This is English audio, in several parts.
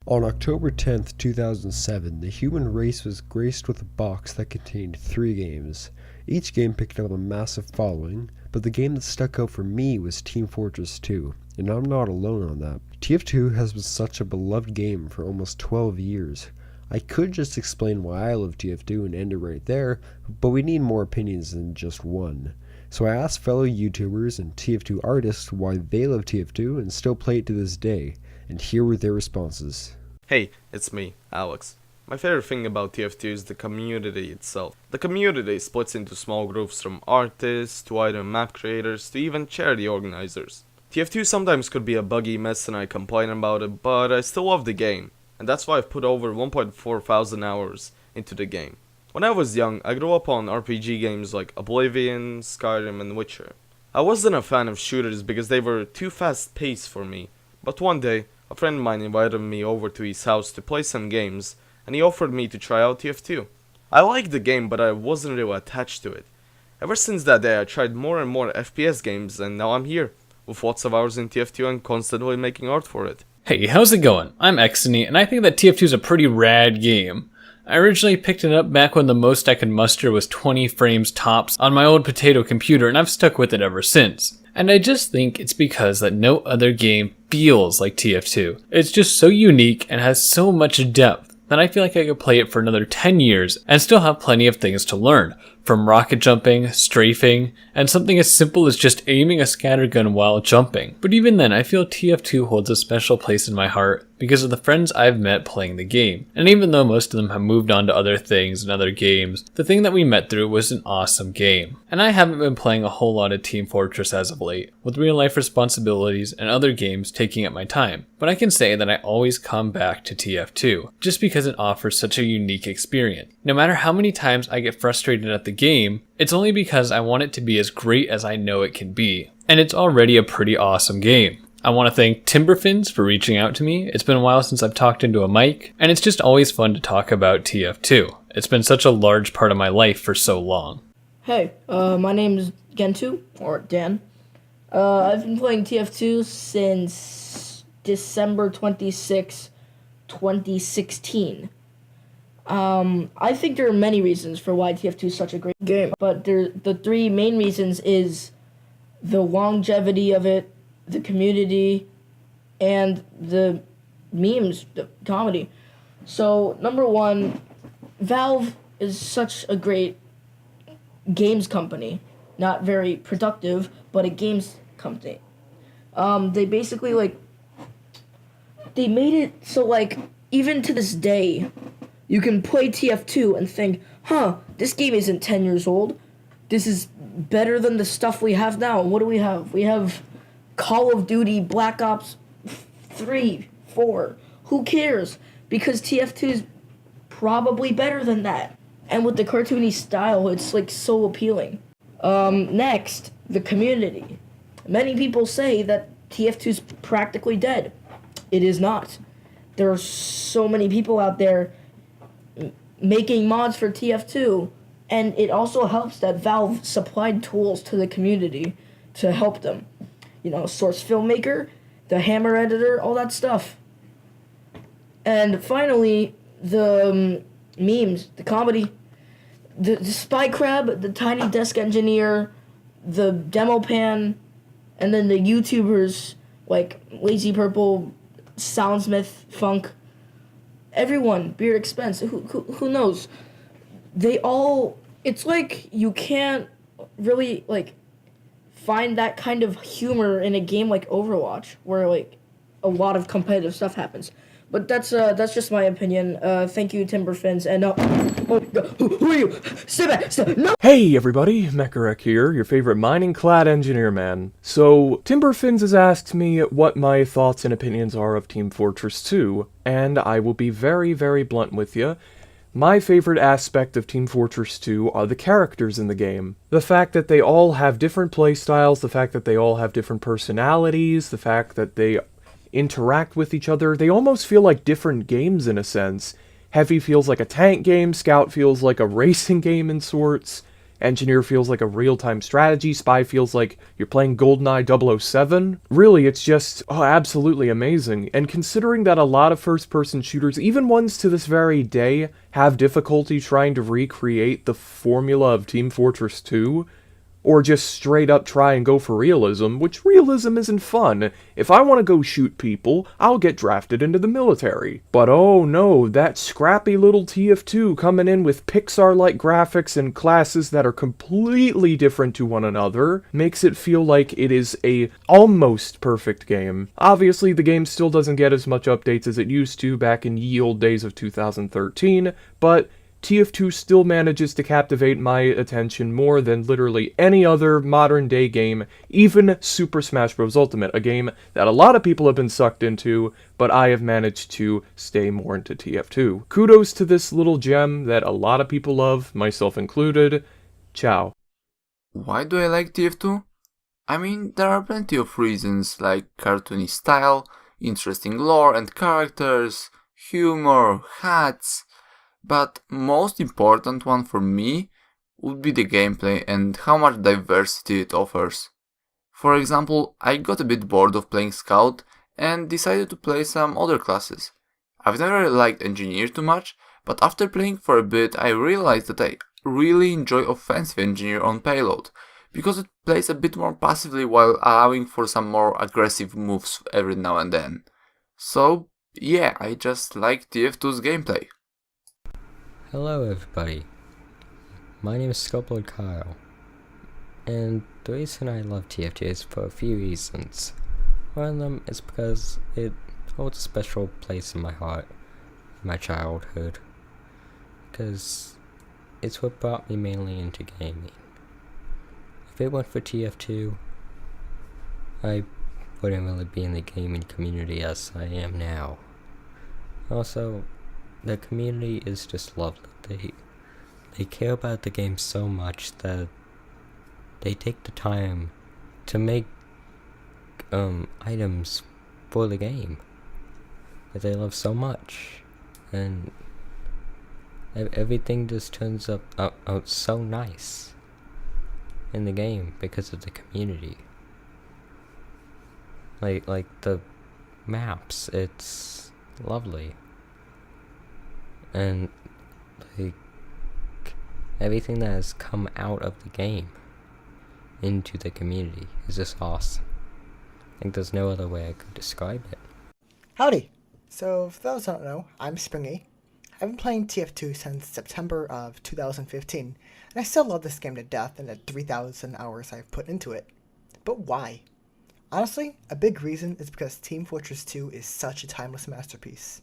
On October 10th, 2007, the human race was graced with a box that contained 3 games. Each game picked up a massive following, but the game that stuck out for me was Team Fortress 2, and I'm not alone on that. TF2 has been such a beloved game for almost 12 years. I could just explain why I love TF2 and end it right there, but we need more opinions than just one. So I asked fellow YouTubers and TF2 artists why they love TF2 and still play it to this day, and here were their responses. Hey, it's me, Alex. My favorite thing about TF2 is the community itself. The community splits into small groups from artists, to item map creators, to even charity organizers. TF2 sometimes could be a buggy mess and I complain about it, but I still love the game. And that's why I've put over 1.4 thousand hours into the game. When I was young, I grew up on RPG games like Oblivion, Skyrim and Witcher. I wasn't a fan of shooters because they were too fast paced for me, but one day, a friend of mine invited me over to his house to play some games, and he offered me to try out TF2. I liked the game, but I wasn't really attached to it. Ever since that day, I tried more and more FPS games, and now I'm here, with lots of hours in TF2 and constantly making art for it. Hey, how's it going? I'm Exany, and I think that TF2 is a pretty rad game. I originally picked it up back when the most I could muster was 20 frames tops on my old potato computer, and I've stuck with it ever since. And I just think it's because that no other game feels like TF2. It's just so unique and has so much depth that I feel like I could play it for another 10 years and still have plenty of things to learn. From rocket jumping, strafing, and something as simple as just aiming a scattergun while jumping. But even then, I feel TF2 holds a special place in my heart because of the friends I've met playing the game. And even though most of them have moved on to other things and other games, the thing that we met through was an awesome game. And I haven't been playing a whole lot of Team Fortress as of late, with real life responsibilities and other games taking up my time. But I can say that I always come back to TF2, just because it offers such a unique experience. No matter how many times I get frustrated at the game, it's only because I want it to be as great as I know it can be. And it's already a pretty awesome game. I want to thank TimberFinz for reaching out to me. It's been a while since I've talked into a mic, and it's just always fun to talk about TF2. It's been such a large part of my life for so long. Hey, my name is Gentu, or Dan. I've been playing TF2 since December 26, 2016. I think there are many reasons for why TF2 is such a great game, but the 3 main reasons is the longevity of it, the community, and the memes, the comedy. So, number 1, Valve is such a great games company. Not very productive, but a games company. They basically, they made it so, even to this day, you can play TF2 and think, this game isn't 10 years old. This is better than the stuff we have now. What do we have? We have Call of Duty, Black Ops 3, 4. Who cares? Because TF2 is probably better than that. And with the cartoony style, it's so appealing. Next, the community. Many people say that TF2 is practically dead. It is not. There are so many people out there making mods for TF2, and it also helps that Valve supplied tools to the community to help them. Source Filmmaker, the Hammer Editor, all that stuff. And finally, the memes, the comedy, the Spy Crab, the Tiny Desk Engineer, the Demo Pan, and then the YouTubers like Lazy Purple, Soundsmith, Funk, everyone, Beard Expense, who knows? They all, it's like you can't really find that kind of humor in a game like Overwatch, where a lot of competitive stuff happens. But that's just my opinion. Thank you, TimberFinz, and who are you? Step back! No! Hey everybody, Mechawreck here, your favorite mining-clad engineer man. So, TimberFinz has asked me what my thoughts and opinions are of Team Fortress 2, and I will be very, very blunt with you. My favorite aspect of Team Fortress 2 are the characters in the game. The fact that they all have different playstyles, the fact that they all have different personalities, the fact that they interact with each other. They almost feel like different games in a sense. Heavy feels like a tank game, Scout feels like a racing game in sorts, Engineer feels like a real-time strategy, Spy feels like you're playing GoldenEye 007. Really, it's just, absolutely amazing. And considering that a lot of first-person shooters, even ones to this very day, have difficulty trying to recreate the formula of Team Fortress 2, or just straight up try and go for realism, which realism isn't fun. If I want to go shoot people, I'll get drafted into the military. But oh no, that scrappy little TF2 coming in with Pixar-like graphics and classes that are completely different to one another makes it feel like it is a almost perfect game. Obviously, the game still doesn't get as much updates as it used to back in ye olde days of 2013, but TF2 still manages to captivate my attention more than literally any other modern day game, even Super Smash Bros. Ultimate, a game that a lot of people have been sucked into, but I have managed to stay more into TF2. Kudos to this little gem that a lot of people love, myself included. Ciao. Why do I like TF2? I mean, there are plenty of reasons, like cartoony style, interesting lore and characters, humor, hats, but most important one for me would be the gameplay and how much diversity it offers. For example, I got a bit bored of playing Scout and decided to play some other classes. I've never liked Engineer too much, but after playing for a bit I realized that I really enjoy Offensive Engineer on Payload, because it plays a bit more passively while allowing for some more aggressive moves every now and then. So yeah, I just like TF2's gameplay. Hello everybody, my name is Skrublord Kyle, and the reason I love TF2 is for a few reasons. One of them is because it holds a special place in my heart, in my childhood, because it's what brought me mainly into gaming. If it weren't for TF2, I wouldn't really be in the gaming community as I am now. Also, the community is just lovely. They care about the game so much that they take the time to make items for the game that they love so much, and everything just turns out so nice in the game because of the community. Like the maps, it's lovely. And like everything that has come out of the game into the community is just awesome. I think there's no other way I could describe it. Howdy! So, for those who don't know, I'm Springy. I've been playing TF2 since September of 2015, and I still love this game to death in the 3,000 hours I've put into it. But why? Honestly, a big reason is because Team Fortress 2 is such a timeless masterpiece.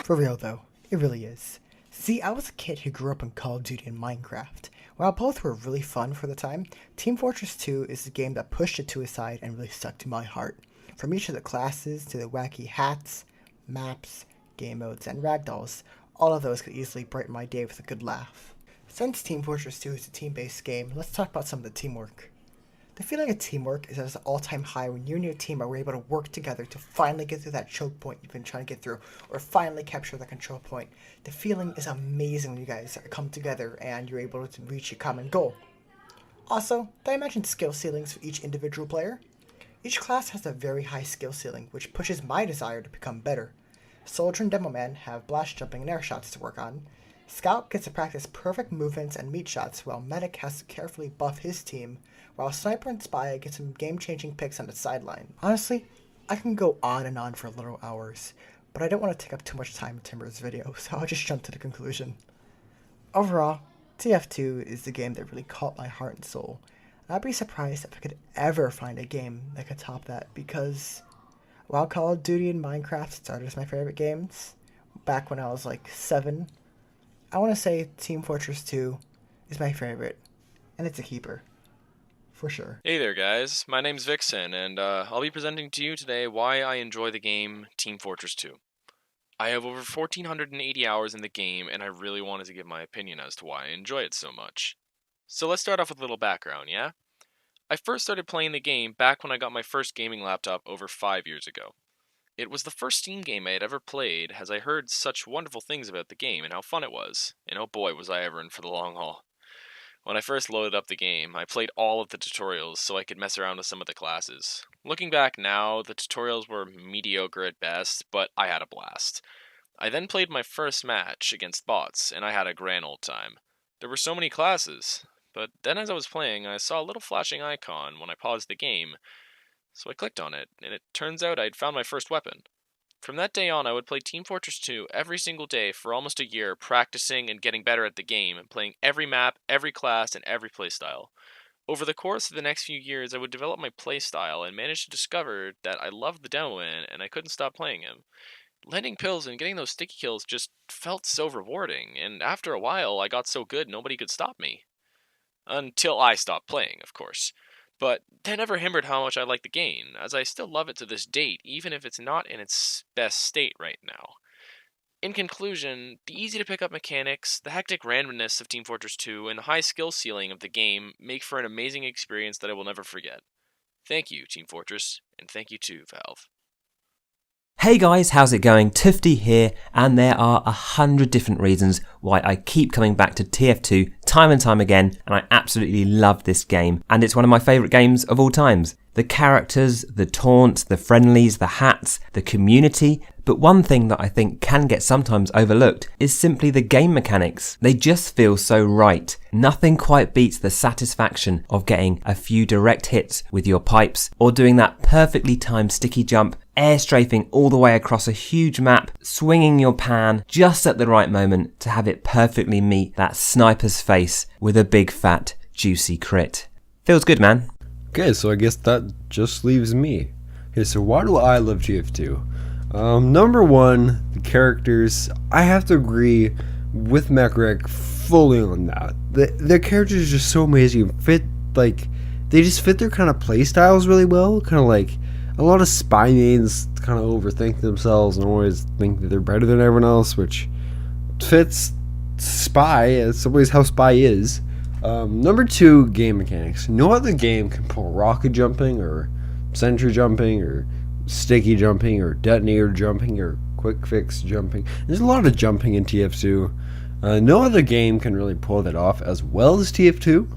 For real though, it really is. See, I was a kid who grew up in Call of Duty and Minecraft. While both were really fun for the time, Team Fortress 2 is the game that pushed it to a side and really stuck to my heart. From each of the classes to the wacky hats, maps, game modes, and ragdolls, all of those could easily brighten my day with a good laugh. Since Team Fortress 2 is a team-based game, let's talk about some of the teamwork. The feeling of teamwork is at an all-time high when you and your team are able to work together to finally get through that choke point you've been trying to get through, or finally capture that control point. The feeling is amazing when you guys come together and you're able to reach a common goal. Also, did I mention skill ceilings for each individual player? Each class has a very high skill ceiling, which pushes my desire to become better. Soldier and Demoman have blast jumping and air shots to work on. Scout gets to practice perfect movements and meat shots, while Medic has to carefully buff his team, while Sniper and Spy get some game-changing picks on the sideline. Honestly, I can go on and on for little hours, but I don't want to take up too much time in Timber's video, so I'll just jump to the conclusion. Overall, TF2 is the game that really caught my heart and soul, and I'd be surprised if I could ever find a game that could top that, because while Call of Duty and Minecraft started as my favorite games, back when I was like 7, I want to say Team Fortress 2 is my favorite, and it's a keeper. For sure. Hey there guys, my name's Vixen, and I'll be presenting to you today why I enjoy the game Team Fortress 2. I have over 1,480 hours in the game, and I really wanted to give my opinion as to why I enjoy it so much. So let's start off with a little background, yeah? I first started playing the game back when I got my first gaming laptop over 5 years ago. It was the first Steam game I had ever played, as I heard such wonderful things about the game and how fun it was, and oh boy was I ever in for the long haul. When I first loaded up the game, I played all of the tutorials so I could mess around with some of the classes. Looking back now, the tutorials were mediocre at best, but I had a blast. I then played my first match against bots, and I had a grand old time. There were so many classes, but then as I was playing, I saw a little flashing icon when I paused the game, so I clicked on it, and it turns out I'd found my first weapon. From that day on, I would play Team Fortress 2 every single day for almost a year, practicing and getting better at the game, and playing every map, every class, and every playstyle. Over the course of the next few years, I would develop my playstyle and manage to discover that I loved the Demoman, and I couldn't stop playing him. Landing pills and getting those sticky kills just felt so rewarding, and after a while, I got so good nobody could stop me. Until I stopped playing, of course. But that never hindered how much I like the game, as I still love it to this date, even if it's not in its best state right now. In conclusion, the easy to pick up mechanics, the hectic randomness of Team Fortress 2, and the high skill ceiling of the game make for an amazing experience that I will never forget. Thank you, Team Fortress, and thank you too, Valve. Hey guys, how's it going? Toofty here, and there are 100 different reasons why I keep coming back to TF2 time and time again, and I absolutely love this game, and it's one of my favourite games of all times. The characters, the taunts, the friendlies, the hats, the community, but one thing that I think can get sometimes overlooked is simply the game mechanics. They just feel so right. Nothing quite beats the satisfaction of getting a few direct hits with your pipes, or doing that perfectly timed sticky jump, air strafing all the way across a huge map, swinging your pan just at the right moment to have it perfectly meet that sniper's face with a big fat juicy crit. Feels good, man. Okay, so I guess that just leaves me. Okay, so why do I love TF2? Number one, the characters. I have to agree with Mechawreck fully on that. The characters are just so amazing. They just fit their kind of play styles really well. Kind of like a lot of spy mains kind of overthink themselves and always think that they're better than everyone else, which fits spy. It's always how spy is. Number two, game mechanics. No other game can pull rocket jumping or sentry jumping or sticky jumping or detonator jumping or quick fix jumping. There's a lot of jumping in TF2. No other game can really pull that off as well as TF2.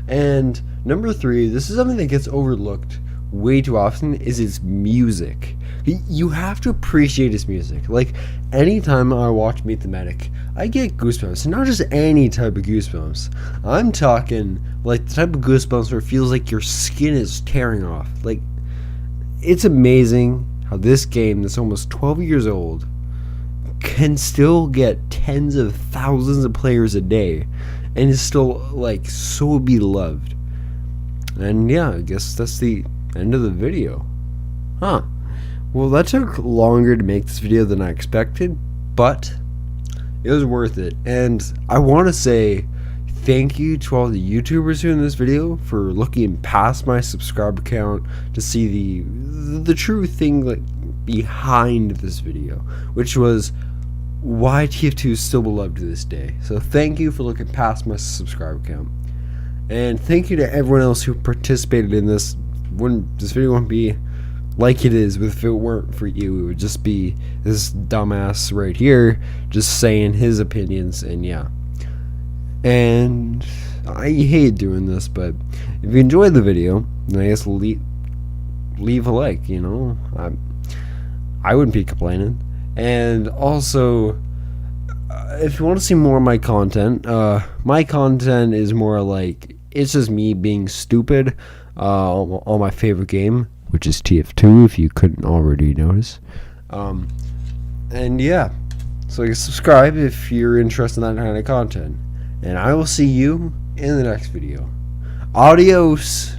And number three, this is something that gets overlooked way too often, is its music. You have to appreciate its music. Like, anytime I watch Meet the Medic, I get goosebumps. And not just any type of goosebumps. I'm talking like the type of goosebumps where it feels like your skin is tearing off. Like, it's amazing how this game that's almost 12 years old can still get tens of thousands of players a day and is still like so beloved. And yeah, I guess that's the end of the video. Well, that took longer to make this video than I expected, but it was worth it. And I want to say thank you to all the YouTubers who in this video for looking past my subscriber count to see the true thing like behind this video, which was why TF2 is still beloved to this day. So thank you for looking past my subscriber count, and thank you to everyone else who participated in this. This video wouldn't be like it is if it weren't for you. It would just be this dumbass right here just saying his opinions, and yeah. And I hate doing this, but if you enjoyed the video, then I guess leave a like, you know. I wouldn't be complaining. And also, if you want to see more of my content is more like, it's just me being stupid on my favorite game, which is TF2, if you couldn't already notice. And yeah, so you can subscribe if you're interested in that kind of content. And I will see you in the next video. Adios!